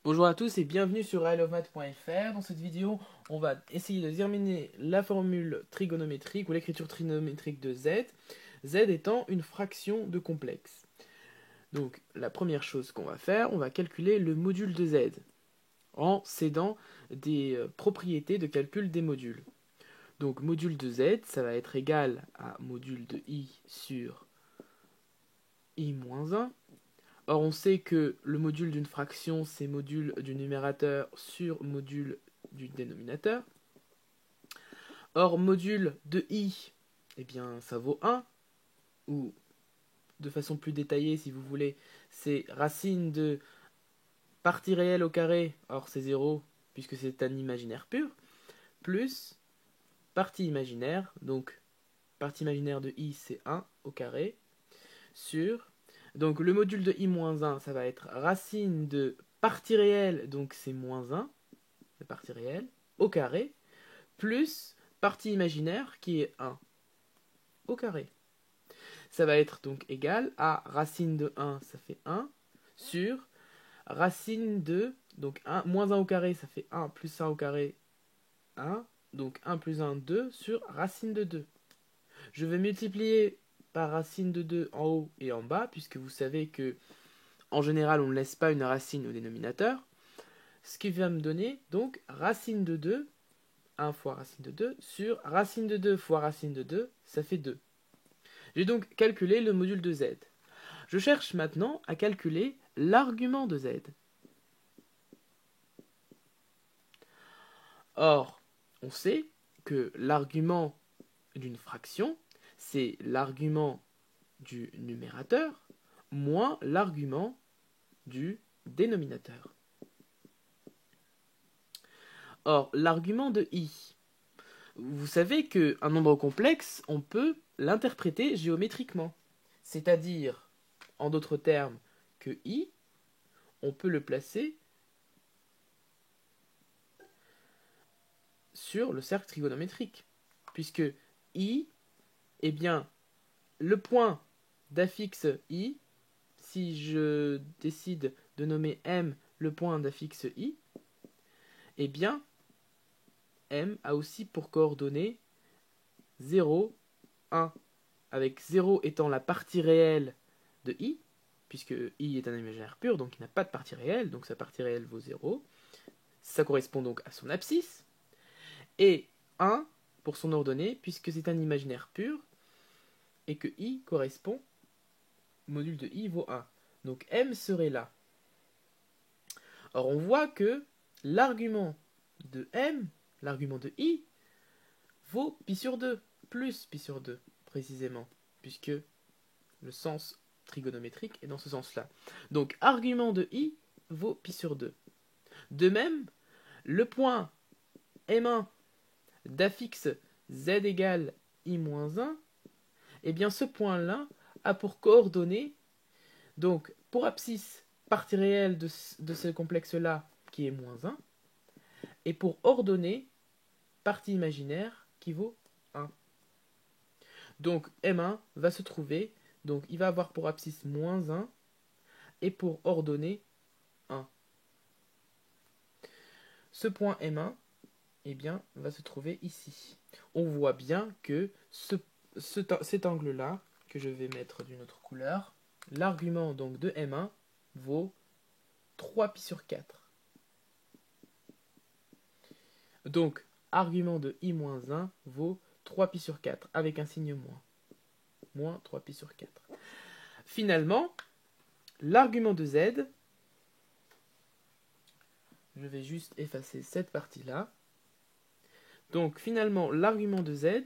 Bonjour à tous et bienvenue sur isleofmath.fr. Dans cette vidéo, on va essayer de déterminer la formule trigonométrique ou l'écriture trigonométrique de z, z étant une fraction de complexe. Donc la première chose qu'on va faire, on va calculer le module de z en s'aidant des propriétés de calcul des modules. Donc module de z, ça va être égal à module de i sur i moins 1. Or, on sait que le module d'une fraction, c'est module du numérateur sur module du dénominateur. Or, module de i, eh bien, ça vaut 1, ou de façon plus détaillée, si vous voulez, c'est racine de partie réelle au carré, or c'est 0, puisque c'est un imaginaire pur, plus partie imaginaire, donc partie imaginaire de i, c'est 1 au carré, sur... Donc le module de i-1, ça va être racine de partie réelle, donc c'est moins 1, la partie réelle, au carré, plus partie imaginaire qui est 1 au carré. Ça va être donc égal à racine de 1, ça fait 1, sur racine de, donc 1, moins 1 au carré, ça fait 1, plus 1 au carré, 1, donc 1 plus 1, 2, sur racine de 2. Je vais multiplier par racine de 2 en haut et en bas, puisque vous savez que en général, on ne laisse pas une racine au dénominateur. Ce qui va me donner donc racine de 2, 1 fois racine de 2, sur racine de 2 fois racine de 2, ça fait 2. J'ai donc calculé le module de z. Je cherche maintenant à calculer l'argument de z. Or, on sait que l'argument d'une fraction, c'est l'argument du numérateur moins l'argument du dénominateur. Or, l'argument de i, vous savez qu'un nombre complexe, on peut l'interpréter géométriquement. C'est-à-dire, en d'autres termes, que i, on peut le placer sur le cercle trigonométrique. Puisque i, eh bien, le point d'affixe i, si je décide de nommer m le point d'affixe i, eh bien, m a aussi pour coordonnées 0, 1, avec 0 étant la partie réelle de i, puisque i est un imaginaire pur, donc il n'a pas de partie réelle, donc sa partie réelle vaut 0. Ça correspond donc à son abscisse. Et 1 pour son ordonnée, puisque c'est un imaginaire pur, et que i correspond, module de i vaut 1. Donc m serait là. Or on voit que l'argument de m, l'argument de i, vaut pi sur 2, plus pi sur 2, précisément, puisque le sens trigonométrique est dans ce sens-là. Donc argument de i vaut pi sur 2. De même, le point m1 d'affixe z égale i-1, eh bien ce point-là a pour coordonnée, donc pour abscisse, partie réelle de ce complexe-là qui est moins 1, et pour ordonnée, partie imaginaire qui vaut 1. Donc m1 va se trouver, donc il va avoir pour abscisse moins 1, et pour ordonnée 1. Ce point m1, eh bien, va se trouver ici. On voit bien que cet angle-là, que je vais mettre d'une autre couleur, l'argument donc de m1 vaut 3π sur 4. Donc, argument de i-1 vaut 3π sur 4, avec un signe moins. Moins 3π sur 4. Finalement, l'argument de z, je vais juste effacer cette partie-là. Donc, finalement, l'argument de z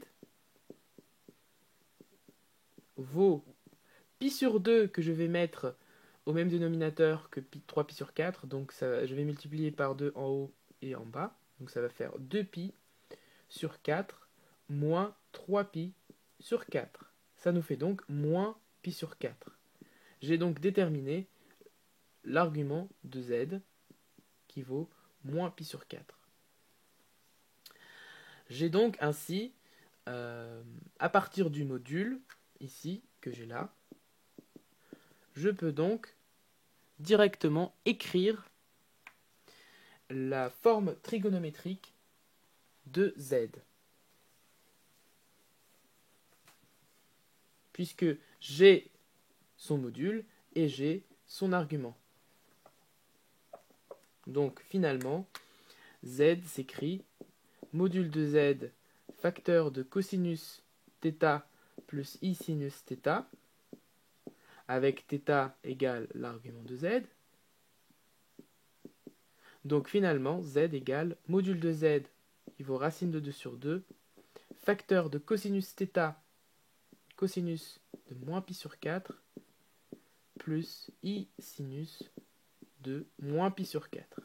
vaut pi sur 2 que je vais mettre au même dénominateur que 3π sur 4. Donc, ça, je vais multiplier par 2 en haut et en bas. Donc, ça va faire 2π sur 4 moins 3π sur 4. Ça nous fait donc moins π sur 4. J'ai donc déterminé l'argument de z qui vaut moins π sur 4. J'ai donc ainsi, à partir du module, ici, que j'ai là, je peux donc directement écrire la forme trigonométrique de Z. Puisque j'ai son module et j'ai son argument. Donc finalement, Z s'écrit module de Z facteur de cosinus θ plus I sinus θ, avec θ égale l'argument de Z. Donc finalement, Z égale module de Z, il vaut racine de 2 sur 2, facteur de cosinus θ, cosinus de moins pi sur 4, plus I sinus de moins pi sur 4.